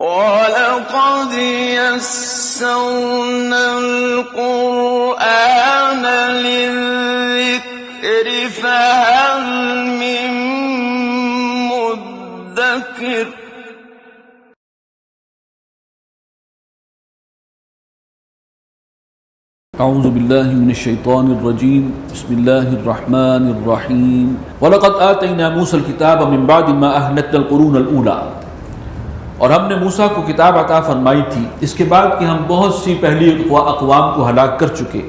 وَلَقَدْ يَسَّرْنَا الْقُرْآنَ لِلذِّكْرِ فَهَلْ مِن مُّدَّكِرٍ اعوذ باللہ من الشیطان الرجیم بسم اللہ الرحمن الرحیم وَلَقَدْ آتَيْنَا مُوسَى الْكِتَابَ مِن بَعْدِ مَا أَهْلَكْنَا الْقُرُونَ الْأُولَى، اور ہم نے موسیٰ کو کتاب عطا فرمائی تھی اس کے بعد کہ ہم بہت سی پہلی اقوام کو ہلاک کر چکے۔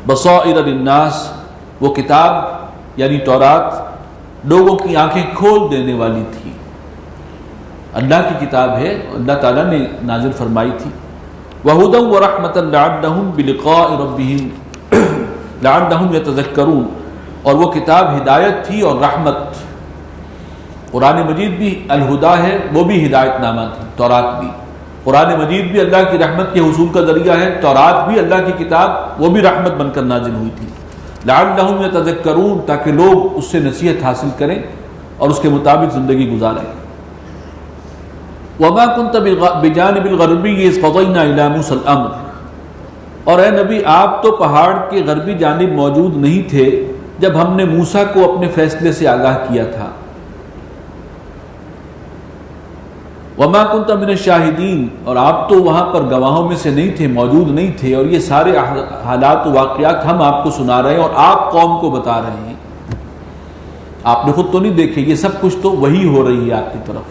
بصائر للناس، وہ کتاب یعنی تورات لوگوں کی آنکھیں کھول دینے والی تھی۔ اللہ کی کتاب ہے، اللہ تعالیٰ نے نازل فرمائی تھی۔ وَهُدًى وَرَحْمَةً لَعَلَّهُمْ بِلِقَاءِ رَبِّهِمْ لَعَلَّهُمْ يَتَذَكَّرُونَ، اور وہ کتاب ہدایت تھی اور رحمت۔ قرآن مجید بھی الہدا ہے، وہ بھی ہدایت نامہ تھی، تورات بھی۔ قرآن مجید بھی اللہ کی رحمت کے حصول کا ذریعہ ہے، تورات بھی اللہ کی کتاب وہ بھی رحمت بن کر نازل ہوئی تھی۔ لَعَلَّهُمْ يَتَذَكَّرُونَ، تاکہ لوگ اس سے نصیحت حاصل کریں اور اس کے مطابق زندگی گزاریں۔ وَمَا كُنْتَ بِجَانِبِ الْغَرْبِيِّ إِذْ قَضَيْنَا إِلَىٰ مُوسَى الْأَمْرَ، اور اے نبی آپ تو پہاڑ کے غربی جانب موجود نہیں تھے جب ہم نے موسیٰ کو اپنے فیصلے سے آگاہ کیا تھا۔ وَمَا كُنْتَ مِنَ الشَّاهِدِينَ، اور آپ تو وہاں پر گواہوں میں سے نہیں تھے، موجود نہیں تھے، اور یہ سارے حالات و واقعات ہم آپ کو سنا رہے ہیں اور آپ قوم کو بتا رہے ہیں۔ آپ نے خود تو نہیں دیکھے، یہ سب کچھ تو وہی ہو رہی ہے آپ کی طرف،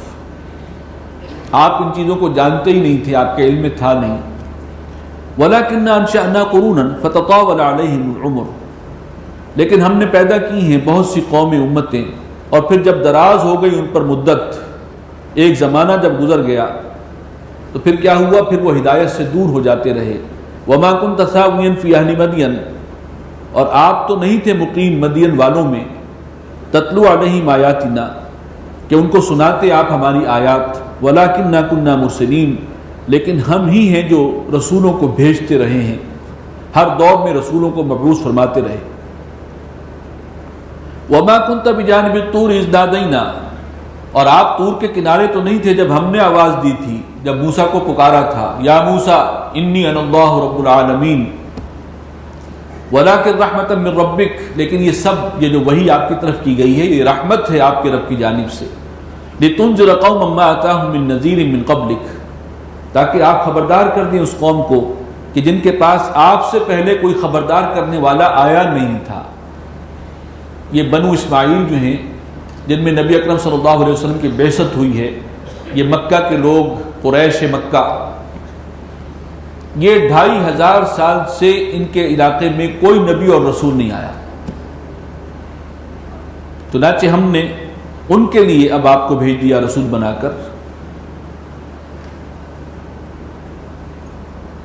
آپ ان چیزوں کو جانتے ہی نہیں تھے، آپ کے علم میں تھا نہیں۔ وَلَكِنَّا أَنشَأْنَا قُرُونًا فَتَطَاوَلَ عَلَيْهِمُ الْعُمُرُ، لیکن ہم نے پیدا کی ہیں بہت سی قومیں، امتیں، اور پھر جب دراز ہو گئی ان پر مدت، ایک زمانہ جب گزر گیا تو پھر کیا ہوا، پھر وہ ہدایت سے دور ہو جاتے رہے۔ وَمَا كُنْتَ ثَاوِيًا فِي أَهْلِ مَدْيَنَ، اور آپ تو نہیں تھے مقیم مدین والوں میں، تَتْلُو عَلَيْهِمْ آيَاتِنَا، کہ ان کو سناتے آپ ہماری آیات۔ وَلَكِنَّا كُنَّا مُرْسِلِينَ، لیکن ہم ہی ہیں جو رسولوں کو بھیجتے رہے ہیں، ہر دور میں رسولوں کو مبعوث فرماتے رہے۔ وَمَا كُنْتَ بِجَانِبِ الطُّورِ إِذْ نَادَيْنَا، اور آپ طور کے کنارے تو نہیں تھے جب ہم نے آواز دی تھی، جب موسیٰ کو پکارا تھا، یا موسیٰ انی انا اللہ رب العالمین۔ وَلَكِنْ رَحْمَةً مِّن رَبِّكَ، لیکن یہ سب، یہ جو وحی آپ کی طرف کی گئی ہے، یہ رحمت ہے آپ کے رب کی جانب سے۔ لِتُنذِرَ قَوْمًا مَّا آتَاهُم مِّن نَذِيرٍ مِّن قَبْلِكَ، تاکہ آپ خبردار کر دیں اس قوم کو کہ جن کے پاس آپ سے پہلے کوئی خبردار کرنے والا آیا نہیں تھا۔ یہ بنو اسماعیل جو ہیں، جن میں نبی اکرم صلی اللہ علیہ وسلم کی بعثت ہوئی ہے، یہ مکہ کے لوگ، قریش مکہ، یہ 2500 سال سے ان کے علاقے میں کوئی نبی اور رسول نہیں آیا، چنانچہ ہم نے ان کے لیے اب آپ کو بھیج دیا رسول بنا کر۔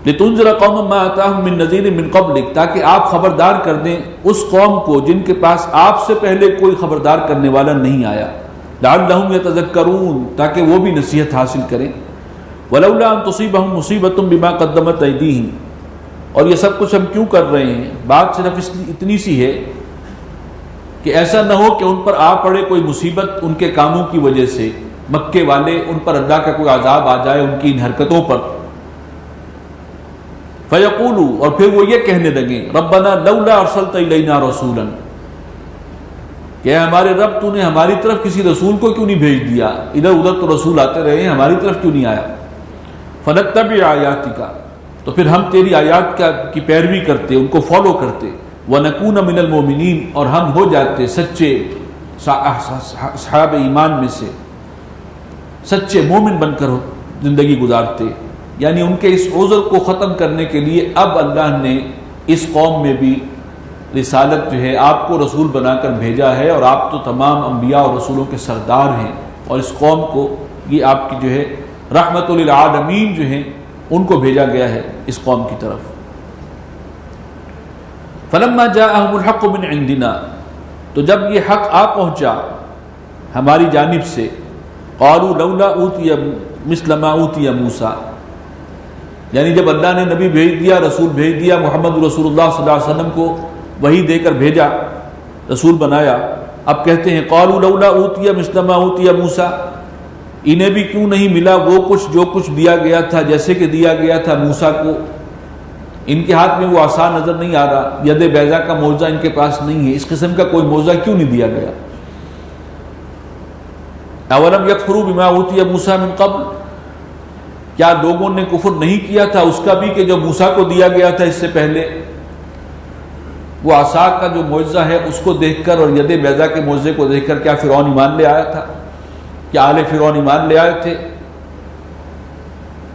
لِتُنذِرَ قَوْمًا مَّا آتَاهُم مِّن نَذِيرٍ مِّن قَبْلِكَ، تاکہ آپ خبردار کر دیں اس قوم کو جن کے پاس آپ سے پہلے کوئی خبردار کرنے والا نہیں آیا۔ لَعَلَّهُمْ يَتَذَكَّرُونَ، تاکہ وہ بھی نصیحت حاصل کریں۔ وَلَوْلَا أَن تُصِيبَهُم مُّصِيبَةٌ بِمَا قَدَّمَتْ أَيْدِيهِمْ، اور یہ سب کچھ ہم کیوں کر رہے ہیں، بات صرف اتنی سی ہے کہ ایسا نہ ہو کہ ان پر آ پڑے کوئی مصیبت ان کے کاموں کی وجہ سے، مکے والے ان پر اللہ کا کوئی عذاب آ جائے ان کی ان حرکتوں پر۔ فَيَقُولُوا، اور پھر وہ یہ کہنے لگیں، رَبَّنَا لَوْلَا أَرْسَلْتَ إِلَيْنَا رَسُولًا، کہ ہمارے رب تو نے ہماری طرف کسی رسول کو کیوں نہیں بھیج دیا، ادھر ادھر تو رسول آتے رہے ہیں، ہماری طرف کیوں نہیں آیا۔ فَنَتَّبِعَ آيَاتِكَ، تو پھر ہم تیری آیات کی پیروی کرتے، ان کو فالو کرتے۔ وَنَكُونَ مِنَ الْمُؤْمِنِينَ، اور ہم ہو جاتے سچے اصحاب ایمان میں سے، سچے مومن بن کر زندگی گزارتے۔ یعنی ان کے اس عذر کو ختم کرنے کے لیے اب اللہ نے اس قوم میں بھی رسالت جو ہے آپ کو رسول بنا کر بھیجا ہے، اور آپ تو تمام انبیاء اور رسولوں کے سردار ہیں، اور اس قوم کو یہ آپ کی جو ہے رحمت للعالمین جو ہیں ان کو بھیجا گیا ہے اس قوم کی طرف۔ فَلَمَّا جَاءَهُمُ الْحَقُّ مِنْ عِنْدِنَا، تو جب یہ حق آ پہنچا ہماری جانب سے، قَالُوا لَوْلَا أُوتِيَ مِثْلَ مَا أُوتِيَ مُوسَىٰ، یعنی جب اللہ نے نبی بھیج دیا، رسول بھیج دیا، محمد رسول اللہ صلی اللہ علیہ وسلم کو وحی دے کر بھیجا، رسول بنایا، اب کہتے ہیں قَالُوا لَوْلَا أُوتِيَ مِثْلَ مَا أُوتِيَ مُوسَىٰ، انہیں بھی کیوں نہیں ملا وہ کچھ جو کچھ دیا گیا تھا، جیسے کہ دیا گیا تھا موسیٰ کو؟ ان کے ہاتھ میں وہ عصا نظر نہیں آ رہا، ید بیضا کا معجزہ ان کے پاس نہیں ہے، اس قسم کا کوئی معجزہ کیوں نہیں دیا گیا؟ اولم یکفروا بما اوتی موسیٰ من قبل، کیا لوگوں نے کفر نہیں کیا تھا اس کا بھی کہ جو موسیٰ کو دیا گیا تھا اس سے پہلے؟ وہ عصا کا جو معجزہ ہے اس کو دیکھ کر اور ید بیضا کے معجزے کو دیکھ کر کیا فرعون ایمان لے آیا تھا؟ کیا آل فرعون ایمان لے آئے تھے؟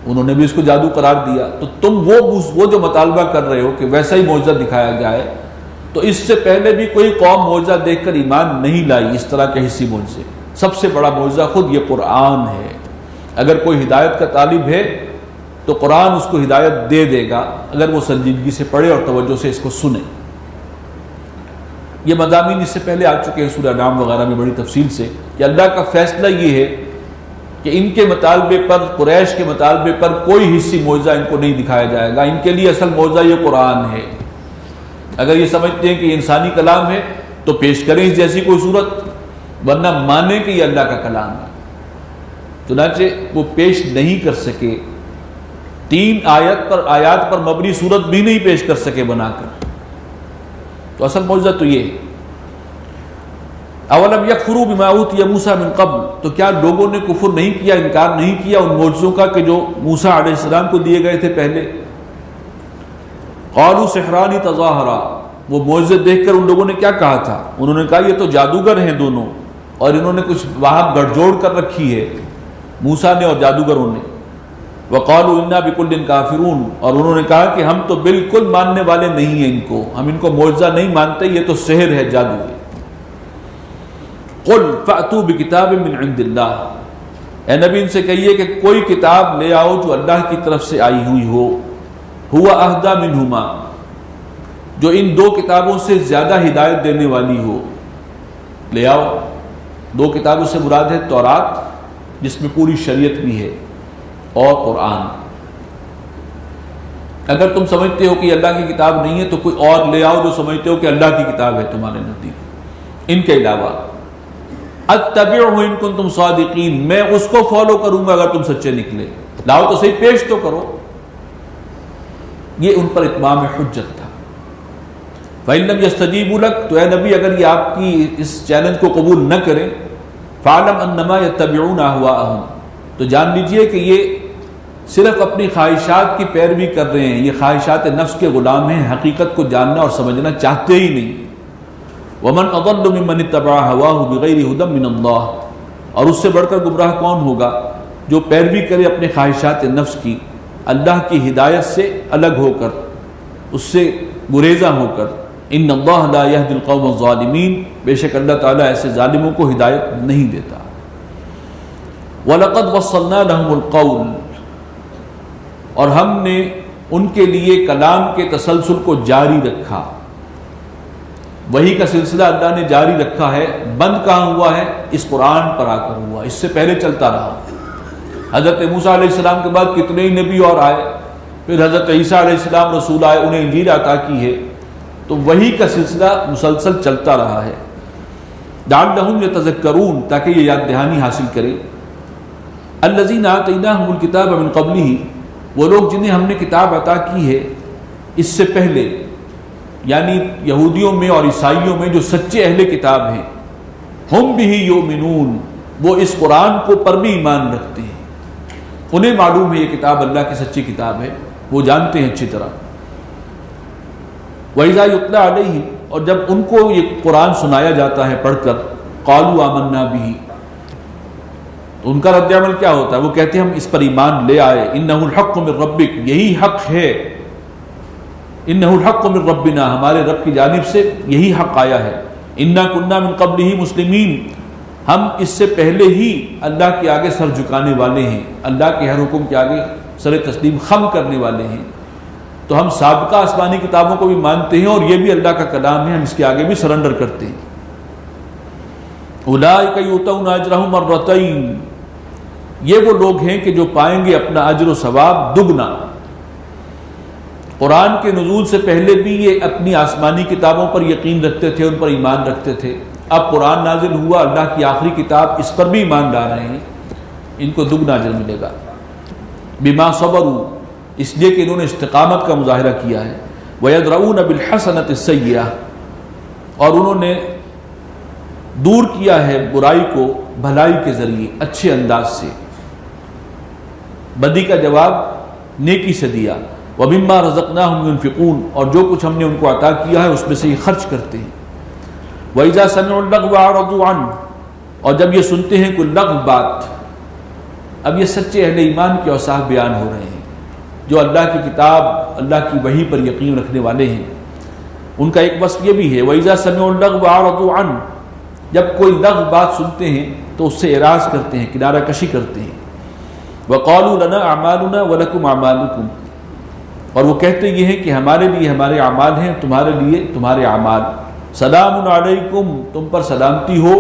انہوں نے بھی اس کو جادو قرار دیا۔ تو تم وہ جو مطالبہ کر رہے ہو کہ ویسا ہی معجزہ دکھایا جائے، تو اس سے پہلے بھی کوئی قوم معجزہ دیکھ کر ایمان نہیں لائی، اس طرح کے حصی معجزے۔ سب سے بڑا معجزہ خود یہ قرآن ہے۔ اگر کوئی ہدایت کا طالب ہے تو قرآن اس کو ہدایت دے دے گا، اگر وہ سنجیدگی سے پڑھے اور توجہ سے اس کو سنے۔ یہ مضامین اس سے پہلے آ چکے ہیں سورہ انعام وغیرہ میں بڑی تفصیل سے، کہ اللہ کا فیصلہ یہ ہے کہ ان کے مطالبے پر، قریش کے مطالبے پر کوئی حصی معجزہ ان کو نہیں دکھایا جائے گا۔ ان کے لیے اصل معجزہ یہ قرآن ہے۔ اگر یہ سمجھتے ہیں کہ یہ انسانی کلام ہے تو پیش کریں اس جیسی کوئی صورت، ورنہ مانیں کہ یہ اللہ کا کلام ہے۔ چنانچہ وہ پیش نہیں کر سکے، 3 آیات پر مبنی صورت بھی نہیں پیش کر سکے بنا کر۔ تو اصل معجزہ تو یہ ہے۔ اولم یکفروا بما اوتی موسیٰ من قبل، تو کیا لوگوں نے کفر نہیں کیا، انکار نہیں کیا ان معجزوں کا کہ جو موسیٰ علیہ السلام کو دیے گئے تھے پہلے؟ قالوا سحران تظاہرا، وہ معجزے دیکھ کر ان لوگوں نے کیا کہا تھا؟ انہوں نے کہا یہ تو جادوگر ہیں دونوں، اور انہوں نے کچھ وہاں گڑھ جوڑ کر رکھی ہے، موسیٰ نے اور جادوگروں نے۔ وقالوا انا بکل کافرون، اور انہوں نے کہا کہ ہم تو بالکل ماننے والے نہیں ہیں ان کو، ہم ان کو معجزہ نہیں مانتے، یہ تو سحر ہے، جادو ہے۔ قل فأتوا بکتاب من عند اللہ، اے نبی ان سے کہیے کہ کوئی کتاب لے آؤ جو اللہ کی طرف سے آئی ہوئی ہو، ہوا اہدی منہما، جو ان 2 کتابوں سے زیادہ ہدایت دینے والی ہو۔ لے آؤ، 2 کتابوں سے مراد ہے تورات جس میں پوری شریعت بھی ہے، اور قرآن۔ اگر تم سمجھتے ہو کہ یہ اللہ کی کتاب نہیں ہے تو کوئی اور لے آؤ جو سمجھتے ہو کہ اللہ کی کتاب ہے تمہارے نزدیک، ان کے علاوہ۔ اتبعہ ان کنتم صادقین، میں اس کو فالو کروں گا اگر تم سچے نکلے، لاؤ تو صحیح، پیش تو کرو۔ یہ ان پر اتمام حجت تھا۔ فَإِن لَّمْ يَسْتَجِيبُوا لَكَ، تو اے نبی اگر یہ آپ کی اس چیلنج کو قبول نہ کریں، فَاعْلَمْ أَنَّمَا يَتَّبِعُونَ أَهْوَاءَهُمْ، تو جان لیجئے کہ یہ صرف اپنی خواہشات کی پیروی کر رہے ہیں، یہ خواہشات نفس کے غلام ہیں، حقیقت کو جاننا اور سمجھنا چاہتے ہی نہیں۔ وَمَنْ أَضَلُّ مِمَّنِ اتَّبَعَ هَوَاهُ بِغَيْرِ هُدًى مِّنَ اللَّهِ، اور اس سے بڑھ کر گمراہ کون ہوگا جو پیروی کرے اپنے خواہشات نفس کی، اللہ کی ہدایت سے الگ ہو کر، اس سے گریزاں ہو کر۔ ان اللہ لا یہدی القوم الظالمین، بے شک اللہ تعالیٰ ایسے ظالموں کو ہدایت نہیں دیتا۔ وَلَقَدْ وَصَّلْنَا لَهُمُ الْقَوْلَ، اور ہم نے ان کے لیے کلام کے تسلسل کو جاری رکھا۔ وحی کا سلسلہ اللہ نے جاری رکھا ہے، بند کہاں ہوا ہے؟ اس قرآن پر آ کر ہوا، اس سے پہلے چلتا رہا۔ حضرت موسیٰ علیہ السلام کے بعد کتنے ہی نبی اور آئے، پھر حضرت عیسیٰ علیہ السلام رسول آئے، انہیں انجیل عطا کی ہے، تو وحی کا سلسلہ مسلسل چلتا رہا ہے۔ لعلہم یتذکرون، تاکہ یہ یاد دہانی حاصل کرے۔ الذین آتیناہم الکتاب من قبلہ، وہ لوگ جنہیں ہم نے کتاب عطا کی ہے اس سے پہلے، یعنی یہودیوں میں اور عیسائیوں میں جو سچے اہل کتاب ہیں، ہم بہ یؤمنون، وہ اس قرآن کو پر بھی ایمان رکھتے ہیں، انہیں معلوم ہے یہ کتاب اللہ کی سچی کتاب ہے، وہ جانتے ہیں اچھی طرح۔ وَإِذَا يُتْلَىٰ عَلَيْهِمْ، اور جب ان کو یہ قرآن سنایا جاتا ہے پڑھ کر، قَالُوا آمَنَّا بِهِ، تو ان کا رد عمل کیا ہوتا ہے؟ وہ کہتے ہیں ہم اس پر ایمان لے آئے، إِنَّهُ الْحَقُّ مِن رَبِّكَ، یہی حق ہے، إِنَّهُ الْحَقُّ مِن رَبِّنَا، ہمارے رب کی جانب سے یہی حق آیا ہے، إِنَّا كُنَّا مِن قَبْلِهِ مُسْلِمِينَ، ہم اس سے پہلے ہی اللہ کے آگے سر جھکانے والے ہیں، اللہ کے ہر حکم کے آگے سر تسلیم خم کرنے والے ہیں۔ تو ہم سابقہ آسمانی کتابوں کو بھی مانتے ہیں اور یہ بھی اللہ کا کلام ہے، ہم اس کے آگے بھی سرنڈر کرتے ہیں۔ اولئک یؤتون اجرہم مرتین، یہ وہ لوگ ہیں کہ جو پائیں گے اپنا اجر و ثواب دگنا۔ قرآن کے نزول سے پہلے بھی یہ اپنی آسمانی کتابوں پر یقین رکھتے تھے، ان پر ایمان رکھتے تھے۔ اب قرآن نازل ہوا، اللہ کی آخری کتاب، اس پر بھی ایمان لا رہے ہیں۔ ان کو دگنا اجر ملے گا۔ بما صبروا، اس لیے کہ انہوں نے استقامت کا مظاہرہ کیا ہے۔ وَيَدْرَؤُونَ بِالْحَسَنَةِ السَّيِّئَةِ، اور انہوں نے دور کیا ہے برائی کو بھلائی کے ذریعے، اچھے انداز سے، بدی کا جواب نیکی سے دیا۔ وَمِمَّا رَزَقْنَاهُمْ يُنْفِقُونَ، اور جو کچھ ہم نے ان کو عطا کیا ہے اس میں سے یہ خرچ کرتے ہیں۔ وَإِذَا سَمِعُوا اللَّغْوَ أَعْرَضُوا عَنْهُ، اور جب یہ سنتے ہیں کوئی لغو بات، اب یہ سچے اہل ایمان کے اوصاف بیان ہو رہے ہیں جو اللہ کی کتاب، اللہ کی وحی پر یقین رکھنے والے ہیں۔ ان کا ایک وصف یہ بھی ہے وَإِذَا سَمِعُوا اللَّغْوَ أَعْرَضُوا عَنْهُ، جب کوئی لغو بات سنتے ہیں تو اس سے اعراض کرتے ہیں، کنارہ کشی کرتے ہیں۔ وَقَالُوا لَنَا أَعْمَالُنَا وَلَكُمْ أَعْمَالُكُمْ، اور وہ کہتے یہ ہیں کہ ہمارے لیے ہمارے اعمال ہیں، تمہارے لیے تمہارے اعمال۔ سلام علیکم، تم پر سلامتی ہو۔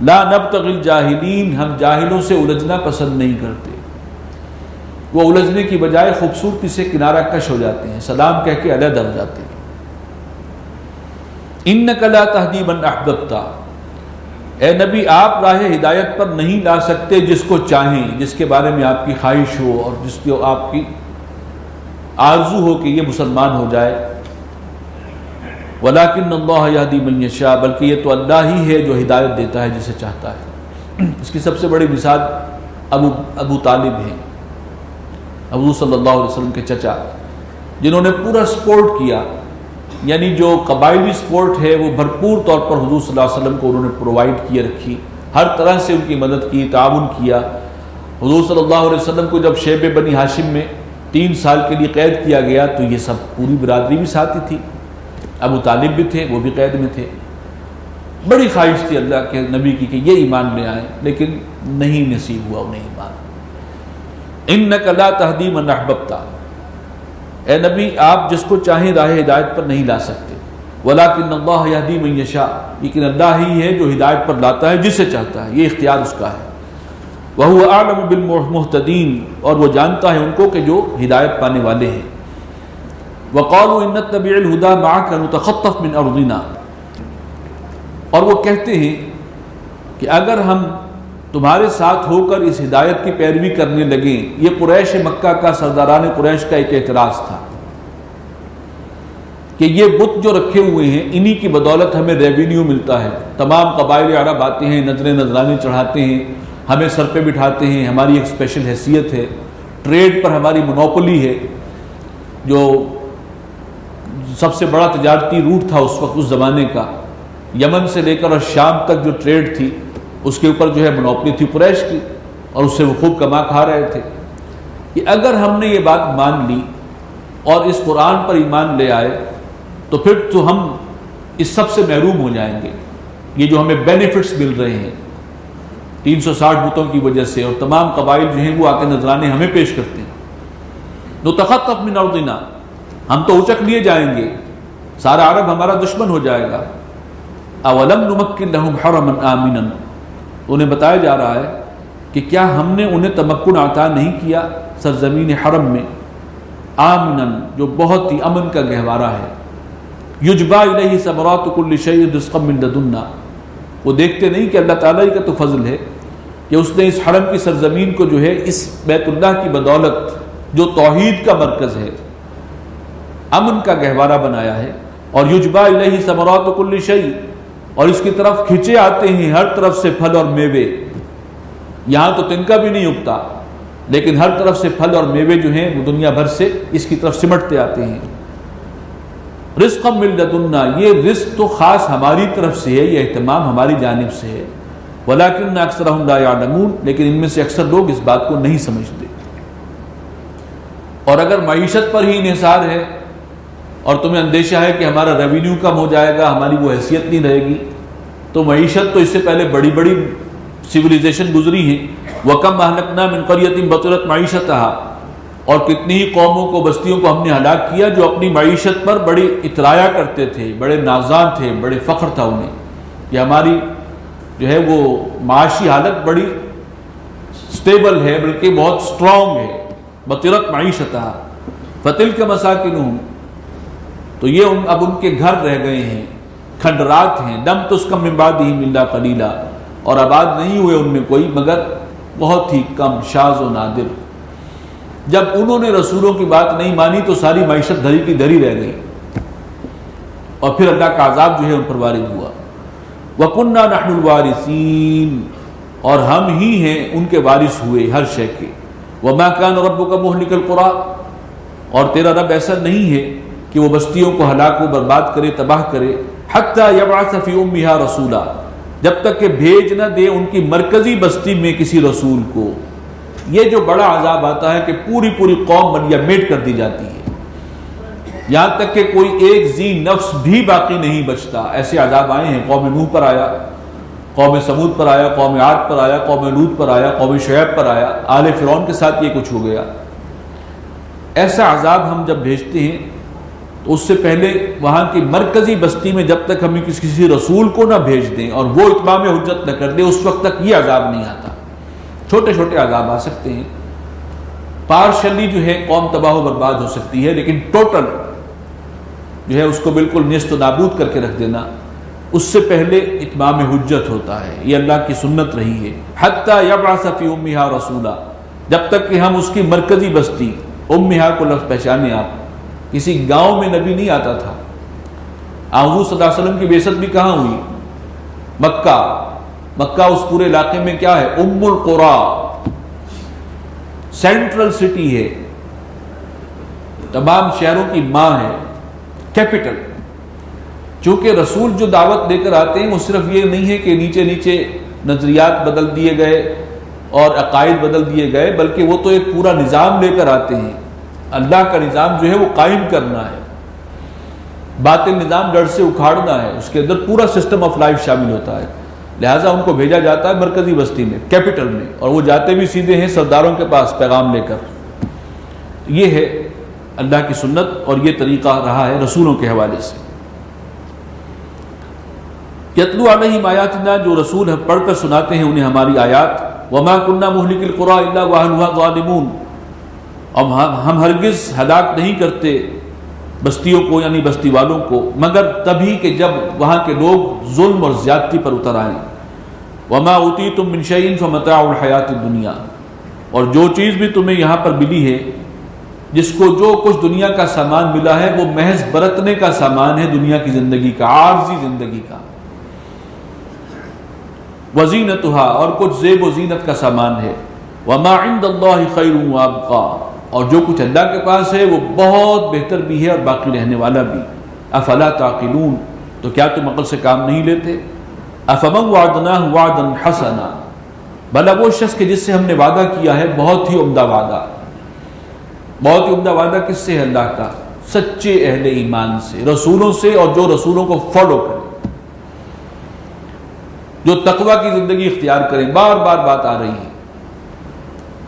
لا نبتغی الجاہلین، ہم جاہلوں سے الجھنا پسند نہیں کرتے۔ وہ الجھنے کی بجائے خوبصورتی سے کنارہ کش ہو جاتے ہیں، سلام کہہ کے علیحدہ ہو جاتے ہیں۔ انک لا تہدی من احببت، اے نبی آپ راہ ہدایت پر نہیں لا سکتے جس کو چاہیں، جس کے بارے میں آپ کی خواہش ہو اور جس کو آپ کی آرزو ہو کہ یہ مسلمان ہو جائے۔ وَلَكِنَّ اللَّهَ يَهْدِي مَن يَشَاءُ، بلکہ یہ تو اللہ ہی ہے جو ہدایت دیتا ہے جسے چاہتا ہے۔ اس کی سب سے بڑی مثال ابو طالب ہیں، حضور صلی اللہ علیہ وسلم کے چچا، جنہوں نے پورا سپورٹ کیا، یعنی جو قبائلی سپورٹ ہے وہ بھرپور طور پر حضور صلی اللہ علیہ وسلم کو انہوں نے پرووائڈ کیے رکھی، ہر طرح سے ان کی مدد کی، تعاون کیا۔ حضور صلی اللہ علیہ وسلم کو جب شیب بنی ہاشم میں 3 سال کے لیے قید کیا گیا تو یہ سب پوری برادری بھی ساتھی تھی، ابو طالب بھی تھے، وہ بھی قید میں تھے۔ بڑی خواہش تھی اللہ کے نبی کی کہ یہ ایمان لے آئیں، لیکن نہیں نصیب ہوا انہیں ایمان۔ انک لا تہدی من احببت، اے نبی آپ جس کو چاہیں راہ ہدایت پر نہیں لا سکتے۔ ولیکن اللہ یہدی من یشاء، لیکن اللہ ہی ہے جو ہدایت پر لاتا ہے جسے چاہتا ہے، یہ اختیار اس کا ہے۔ وَهُوَ أَعْلَمُ بِالْمُهْتَدِينَ، اور وہ جانتا ہے ان کو کہ جو ہدایت پانے والے ہیں۔ وَقَالُوا إِن نَّتَّبِعِ الْهُدَىٰ مَعَكَ نُتَخَطَّفْ مِنْ أَرْضِنَا، اور وہ کہتے ہیں کہ اگر ہم تمہارے ساتھ ہو کر اس ہدایت کی پیروی کرنے لگیں، یہ قریش مکہ کا، سرداران قریش کا ایک اعتراض تھا کہ یہ بت جو رکھے ہوئے ہیں انہی کی بدولت ہمیں ریونیو ملتا ہے، تمام قبائل عرب آتے ہیں، نظریں نذرانے چڑھاتے ہیں، ہمیں سر پہ بٹھاتے ہیں، ہماری ایک اسپیشل حیثیت ہے، ٹریڈ پر ہماری مونوپولی ہے، جو سب سے بڑا تجارتی روٹ تھا اس وقت، اس زمانے کا، یمن سے لے کر اور شام تک جو ٹریڈ تھی اس کے اوپر جو ہے مونوپولی تھی قریش کی، اور اس سے وہ خوب کما کھا رہے تھے۔ کہ اگر ہم نے یہ بات مان لی اور اس قرآن پر ایمان لے آئے تو پھر تو ہم اس سب سے محروم ہو جائیں گے، یہ جو ہمیں بینیفٹس مل رہے ہیں 360 بتوں کی وجہ سے، اور تمام قبائل جو ہیں وہ آ کے نذرانے ہمیں پیش کرتے ہیں۔ نتخطف من ارضنا، ہم تو اچک لیے جائیں گے، سارا عرب ہمارا دشمن ہو جائے گا۔ اولم نمکن لہم حرما آمنا، انہیں بتایا جا رہا ہے کہ کیا ہم نے انہیں تمکن عطا نہیں کیا سرزمین حرم میں، آمنا جو بہت ہی امن کا گہوارہ ہے، یجبا الیہ ثمرات کل شیء رزقا من لدنا، وہ دیکھتے نہیں کہ اللہ تعالیٰ کا تو فضل ہے کہ اس نے اس حرم کی سرزمین کو جو ہے اس بیت اللہ کی بدولت جو توحید کا مرکز ہے، امن کا گہوارہ بنایا ہے۔ اور یجبا الیہ ثمرات کل شیء، اور اس کی طرف کھینچے آتے ہیں ہر طرف سے پھل اور میوے، یہاں تو تنکا بھی نہیں اگتا لیکن ہر طرف سے پھل اور میوے جو ہیں وہ دنیا بھر سے اس کی طرف سمٹتے آتے ہیں۔ رزقا من لدنا، یہ رزق تو خاص ہماری طرف سے ہے، یہ اہتمام ہماری جانب سے ہے۔ ولکن اکثرهم لا يعلمون، لیکن ان میں سے اکثر لوگ اس بات کو نہیں سمجھتے۔ اور اگر معیشت پر ہی انحصار ہے اور تمہیں اندیشہ ہے کہ ہمارا ریونیو کم ہو جائے گا، ہماری وہ حیثیت نہیں رہے گی، تو معیشت تو اس سے پہلے بڑی بڑی سویلائزیشن گزری ہیں۔ وَكَمْ أَهْلَكْنَا مِنْ قَرْيَةٍ بَطِرَتْ مَعِيشَتَهَا، اور کتنی ہی قوموں کو، بستیوں کو ہم نے ہلاک کیا جو اپنی معیشت پر بڑی اترایا کرتے تھے، بڑے نازاں تھے، بڑے فخر تھا انہیں کہ ہماری جو ہے وہ معاشی حالت بڑی سٹیبل ہے، بلکہ بہت سٹرونگ ہے۔ بطرت معیشتها فتلک مساکنہم، تو یہ اب ان کے گھر رہ گئے ہیں، کھنڈرات ہیں۔ لم تسکن من بعدہم الا قلیلا، اور آباد نہیں ہوئے ان میں کوئی مگر بہت ہی کم، شاذ و نادر۔ جب انہوں نے رسولوں کی بات نہیں مانی تو ساری معیشت دھری کی دھری رہ گئی، اور پھر اللہ کا عذاب جو ہے ان پر وارد ہوا۔ وَكُنَّا نَحْنُ الْوَارِثِينَ، اور ہم ہی ہیں ان کے وارث ہوئے ہر شے کے۔ وَمَا كَانَ رَبُّكَ مُهْلِكَ الْقُرَىٰ، اور تیرا رب ایسا نہیں ہے کہ وہ بستیوں کو ہلاک و برباد کرے، تباہ کرے، حَتَّى يَبْعَثَ فِي أُمِّهَا رَسُولًا، جب تک کہ بھیج نہ دے ان کی مرکزی بستی میں کسی رسول کو۔ یہ جو بڑا عذاب آتا ہے کہ پوری پوری قوم منیا میٹ کر دی جاتی ہے، یہاں تک کہ کوئی ایک ذی نفس بھی باقی نہیں بچتا۔ ایسے عذاب آئے ہیں، قوم نوح پر آیا، قوم سمود پر آیا، قوم عاد پر آیا، قوم لوط پر آیا، قوم شعیب پر آیا، آل فرعون کے ساتھ یہ کچھ ہو گیا۔ ایسا عذاب ہم جب بھیجتے ہیں تو اس سے پہلے وہاں کی مرکزی بستی میں جب تک ہم کسی رسول کو نہ بھیج دیں اور وہ اتمام حجت نہ کر دے، اس وقت تک یہ عذاب نہیں آتا۔ چھوٹے چھوٹے عذاب آ سکتے ہیں، پارشلی جو ہے قوم تباہ و برباد ہو سکتی ہے، لیکن ٹوٹل جو ہے اس کو بالکل نیست و نابود کر کے رکھ دینا، اس سے پہلے اتمام حجت ہوتا ہے۔ یہ اللہ کی سنت رہی ہے۔ حَتَّى يَبْعَثَ فِي أُمِّهَا رَسُولًا، جب تک کہ ہم اس کی مرکزی بستی، امہا کو لفظ پہچانے آپ، کسی گاؤں میں نبی نہیں آتا تھا۔ حضور صلی اللہ علیہ وسلم کی بعثت بھی کہاں ہوئی؟ مکہ۔ مکہ اس پورے علاقے میں کیا ہے؟ ام القریٰ، سینٹرل سٹی ہے، تمام شہروں کی ماں ہے، کیپٹل۔ چونکہ رسول جو دعوت دے کر آتے ہیں وہ صرف یہ نہیں ہے کہ نیچے نیچے نظریات بدل دیے گئے اور عقائد بدل دیے گئے، بلکہ وہ تو ایک پورا نظام لے کر آتے ہیں۔ اللہ کا نظام جو ہے وہ قائم کرنا ہے، باطل نظام جڑ سے اکھاڑنا ہے، اس کے اندر پورا سسٹم آف لائف شامل ہوتا ہے۔ لہٰذا ان کو بھیجا جاتا ہے مرکزی بستی میں، کیپٹل میں، اور وہ جاتے بھی سیدھے ہیں سرداروں کے پاس پیغام لے کر۔ یہ ہے اللہ کی سنت اور یہ طریقہ رہا ہے رسولوں کے حوالے سے۔ یتلو علیہم آیاتنا، جو رسول پڑھ کر سناتے ہیں انہیں ہماری آیات۔ وما كنا مہلک القریٰ الا واہلها ظالمون، اور ہم ہرگز ہلاک نہیں کرتے بستیوں کو یعنی بستی والوں کو مگر تبھی کہ جب وہاں کے لوگ ظلم اور زیادتی پر اتر آئیں۔ وما اوتیتم من شیء فمتاع الحیات الدنیا، اور جو چیز بھی تمہیں یہاں پر ملی ہے، جس کو جو کچھ دنیا کا سامان ملا ہے وہ محض برتنے کا سامان ہے، دنیا کی زندگی کا، عارضی زندگی کا۔ وزینتھا، اور کچھ زیب و زینت کا سامان ہے۔ وما عند اللہ خیر وابقا، اور جو کچھ اللہ کے پاس ہے وہ بہت بہتر بھی ہے اور باقی رہنے والا بھی۔ افلا تعقلون، تو کیا تم عقل سے کام نہیں لیتے؟ افمن وعدناہ وعدا حسنا، بھلا وہ شخص کہ جس سے ہم نے وعدہ کیا ہے بہت ہی عمدہ وعدہ، بہت ہی عمدہ وعدہ کس سے ہے؟ اللہ کا، سچے اہل ایمان سے، رسولوں سے، اور جو رسولوں کو فالو کرے، جو تقوی کی زندگی اختیار کریں۔ بار بار بات آ رہی ہے،